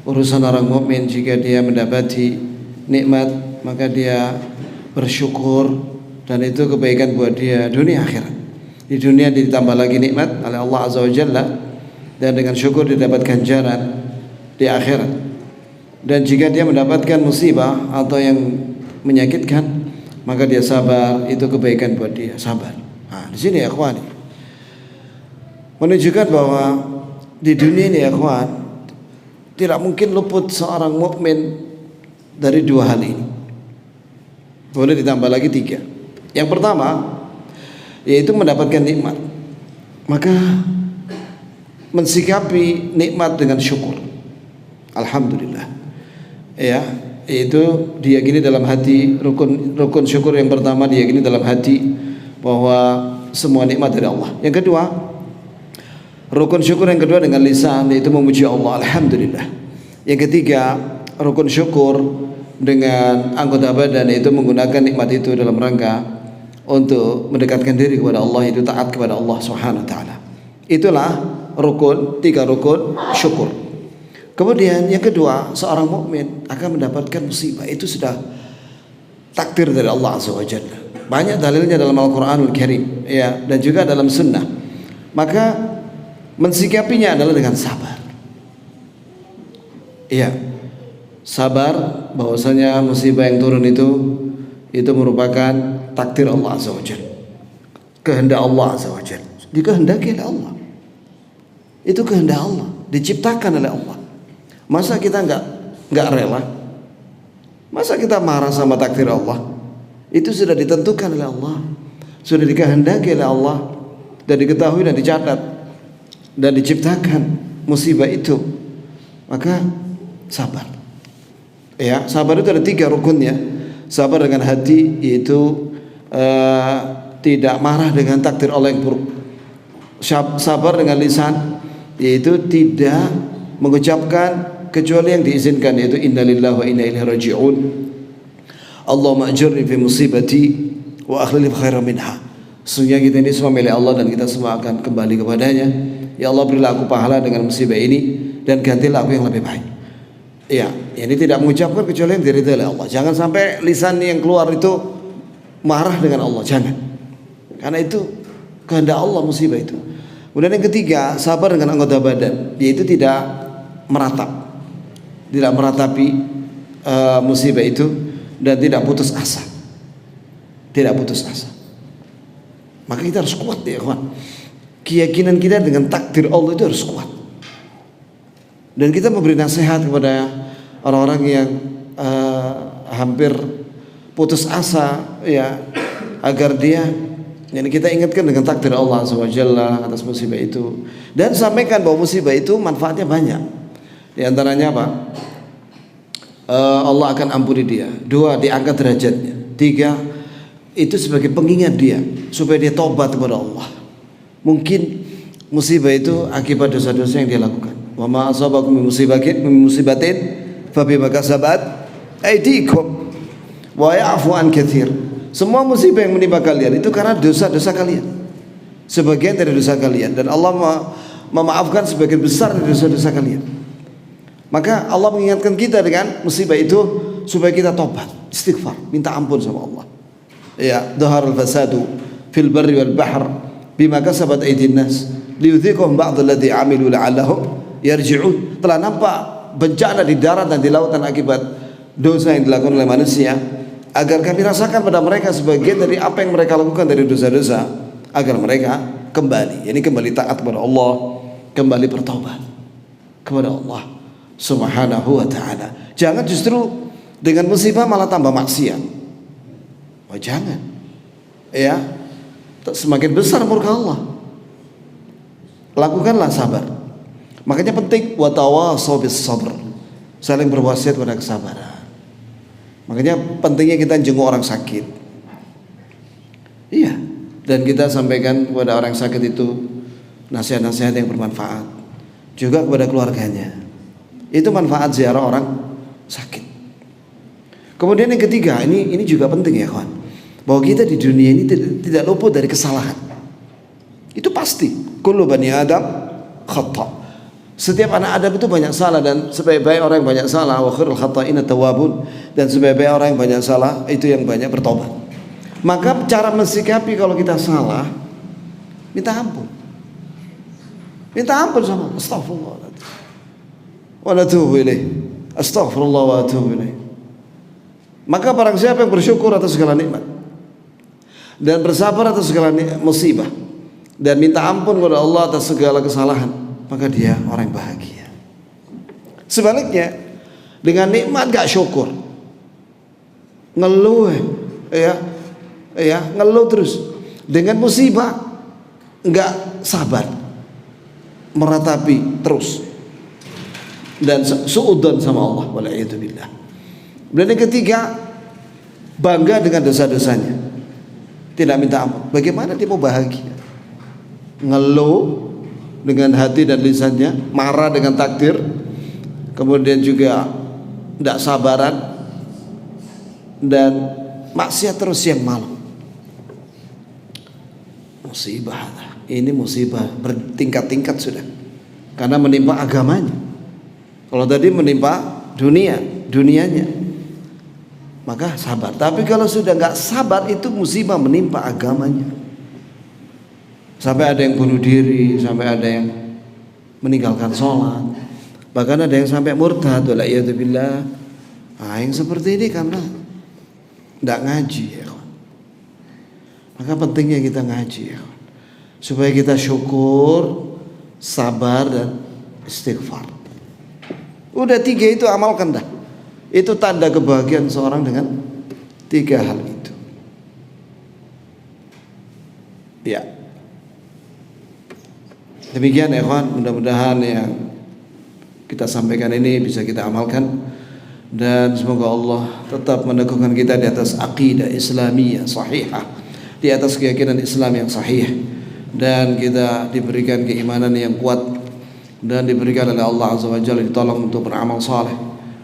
urusan orang mukmin. Jika dia mendapati nikmat, maka dia bersyukur, dan itu kebaikan buat dia dunia akhirat. Di dunia ditambah lagi nikmat oleh Allah Azza wa Jalla, dan dengan syukur didapatkan ganjaran di akhirat. Dan jika dia mendapatkan musibah atau yang menyakitkan, maka dia sabar, itu kebaikan buat dia, sabar. Nah, di sini ya ikhwani, menunjukkan bahwa di dunia ini ya ikhwan, tidak mungkin luput seorang mukmin dari dua hal ini. Boleh ditambah lagi tiga. Yang pertama yaitu mendapatkan nikmat, maka mensikapi nikmat dengan syukur, alhamdulillah. ya, itu diyakini dalam hati. Rukun syukur yang pertama diyakini dalam hati bahwa semua nikmat dari Allah. Yang kedua, rukun syukur yang kedua dengan lisan, yaitu memuji Allah, alhamdulillah. Yang ketiga, rukun syukur dengan anggota badan, yaitu menggunakan nikmat itu dalam rangka untuk mendekatkan diri kepada Allah, itu taat kepada Allah Subhanahu wa taala. Itulah tiga rukun syukur. Kemudian yang kedua, seorang mukmin akan mendapatkan musibah, itu sudah takdir dari Allah Azza wa Jalla. Banyak dalilnya dalam Al-Qur'anul Karim, ya, dan juga dalam sunnah. Maka mensikapinya adalah dengan sabar. Iya, sabar bahwasanya musibah yang turun itu merupakan takdir Allah Azza wa Jalla, kehendak Allah Azza wa Jalla, dikehendaki oleh Allah. Itu kehendak Allah, diciptakan oleh Allah. Masa kita enggak rela? Masa kita marah sama takdir Allah? Itu sudah ditentukan oleh Allah, sudah dikehendaki oleh Allah, dan diketahui dan dicatat dan diciptakan musibah itu. Maka sabar. Ya, sabar itu ada tiga rukunnya. Sabar dengan hati, yaitu tidak marah dengan takdir Allah yang buruk. Sabar dengan lisan, yaitu tidak mengucapkan kecuali yang diizinkan, yaitu innalillahi wa inna ilaihi raji'un. Allahumma ajirni fi musibati wa akhlif khairan minha. Sesungguhnya kita ini semua milik Allah dan kita semua akan kembali kepadanya. Ya Allah, berilah aku pahala dengan musibah ini dan gantilah aku yang lebih baik. Ya, ini tidak mengucapkan kecuali yang diridhai oleh Allah. Jangan sampai lisan yang keluar itu marah dengan Allah, jangan. Karena itu kehendak Allah musibah itu. Kemudian yang ketiga, sabar dengan anggota badan, yaitu tidak meratapi musibah itu dan tidak putus asa. Tidak putus asa. Maka kita harus kuat ya kawan. Keyakinan kita dengan takdir Allah itu harus kuat. Dan kita memberi nasihat kepada orang-orang yang hampir putus asa, ya, agar dia, yani kita ingatkan dengan takdir Allah Subhanahu wa Ta'ala atas musibah itu, dan sampaikan bahwa musibah itu manfaatnya banyak. Di antaranya apa? Allah akan ampuni dia. 2, diangkat derajatnya. 3, itu sebagai pengingat dia supaya dia tobat kepada Allah. Mungkin musibah itu akibat dosa-dosa yang dia lakukan. Wa ma asabakum min musibatin fa bima kasabat aydikum wa ya'fu an katsir. Semua musibah yang menimpa kalian itu karena dosa-dosa kalian, sebagian dari dosa kalian, dan Allah memaafkan sebagian besar dari dosa-dosa kalian. Maka Allah mengingatkan kita dengan musibah itu supaya kita tobat, istighfar, minta ampun sama Allah. Ya, dhaharul fasadu fil barri wal bahr bima kasabat aydin nas liyudhiqahum ba'd alladhi 'amilu la'allahum yarji'un. Telah nampak bencana di darat dan di lautan akibat dosa yang dilakukan oleh manusia, agar kami rasakan pada mereka sebagian dari apa yang mereka lakukan dari dosa-dosa, agar mereka kembali, yakni kembali taat kepada Allah, kembali bertobat kepada Allah Subhanahu wa ta'ala. Jangan justru dengan musibah malah tambah maksiat. Oh, jangan. Ya, semakin besar murka Allah. Lakukanlah sabar. Makanya penting wa tawassaw bis sabr, saling berwasiat pada kesabaran. Makanya pentingnya kita jenguk orang sakit. Iya, dan kita sampaikan kepada orang sakit itu nasihat-nasihat yang bermanfaat, juga kepada keluarganya. Itu manfaat ziarah orang sakit. Kemudian yang ketiga, ini juga penting ya kawan, bahwa kita di dunia ini tidak luput dari kesalahan. Itu pasti. Kullu bani Adam khata'. Setiap anak Adam itu banyak salah, dan sebaik-baik orang yang banyak salah, wa khairul khata'ina tawwabun, dan sebaik-baik orang yang banyak salah itu yang banyak bertobat. Maka cara mensikapi kalau kita salah, minta ampun. Minta ampun sama Allah. Astaghfirullah wa natubu ilaih. Astaghfirullah wa atubu ilaih. Maka barang siapa yang bersyukur atas segala nikmat dan bersabar atas segala musibah dan minta ampun kepada Allah atas segala kesalahan, maka dia orang yang bahagia. Sebaliknya, dengan nikmat gak syukur, ngeluh, ngeluh terus. Dengan musibah gak sabar, meratapi terus, dan suudzon sama Allah, wala'iyadu billah. Dan yang ketiga, bangga dengan dosa-dosanya, tidak minta ampun. Bagaimana dia mau bahagia? Ngeluh dengan hati dan lisannya, marah dengan takdir, kemudian juga tidak sabaran dan maksiat terus siang malam. Musibah, ini musibah bertingkat-tingkat sudah, karena menimpa agamanya. Kalau tadi menimpa dunianya, maka sabar. Tapi kalau sudah nggak sabar, itu musibah menimpa agamanya. Sampai ada yang bunuh diri, sampai ada yang meninggalkan sholat, bahkan ada yang sampai murtad. Wala'iyadzubillah. Nah, yang seperti ini karena tidak ngaji ya. Maka pentingnya kita ngaji ya, supaya kita syukur, sabar dan istighfar. Udah 3 itu amalkan dah. Itu tanda kebahagiaan seorang dengan 3 hal itu. Ya. Demikian ya kawan, mudah-mudahan yang kita sampaikan ini bisa kita amalkan, dan semoga Allah tetap meneguhkan kita di atas aqidah Islamiyah sahihah, di atas keyakinan Islam yang sahih, dan kita diberikan keimanan yang kuat, dan diberikan oleh Allah Azza wa Jalla ditolong untuk beramal saleh.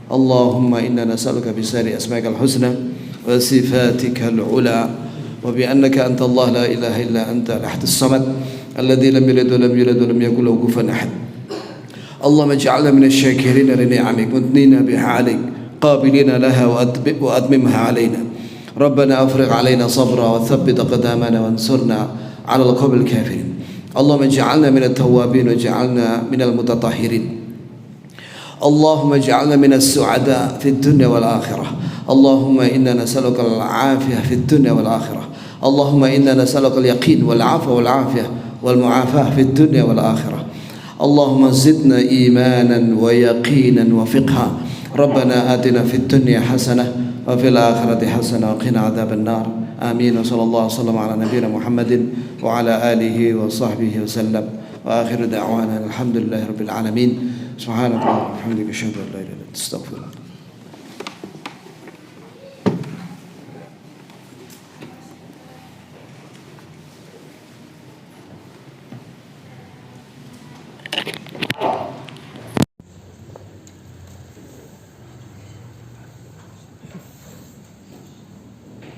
Allahumma inna nas'aluka bisari asma'ikal husna wa sifatikal ula wa bi annaka anta Allah la ilaha illa anta al-ahadus samad alladzi lam yalid wa lam yulad wa lam yakul lahu kufuwan ahad. Allahumma ij'alna minasy syakirin li ni'amik mutnina biha 'alaik qabilina laha wa atmimha 'alaina. Rabbana afrigh 'alaina sabra wa thabbit aqdamana wansurna 'ala al-qawmil kafirin. Allahumma ij'alna minat tawwabin waj'alna minal mutatahhirin. اللهم اجعلنا من السعداء في الدنيا والآخرة. اللهم إنا نسألك العافية في الدنيا والآخرة. اللهم إنا نسألك اليقين والعفو والعافية والمعافاة في الدنيا والآخرة. اللهم زدنا إيمانا ويقينا وفقها. ربنا آتنا في الدنيا حسنة وفي الآخرة حسنة وقنا عذاب النار. آمين. وصلى الله وسلم على نبينا محمد وعلى آله وصحبه وسلم. وآخر دعوانا الحمد لله رب العالمين. سبحانك اللهم وبحمدك أشهد أن لا إله إلا أنت أستغفرك.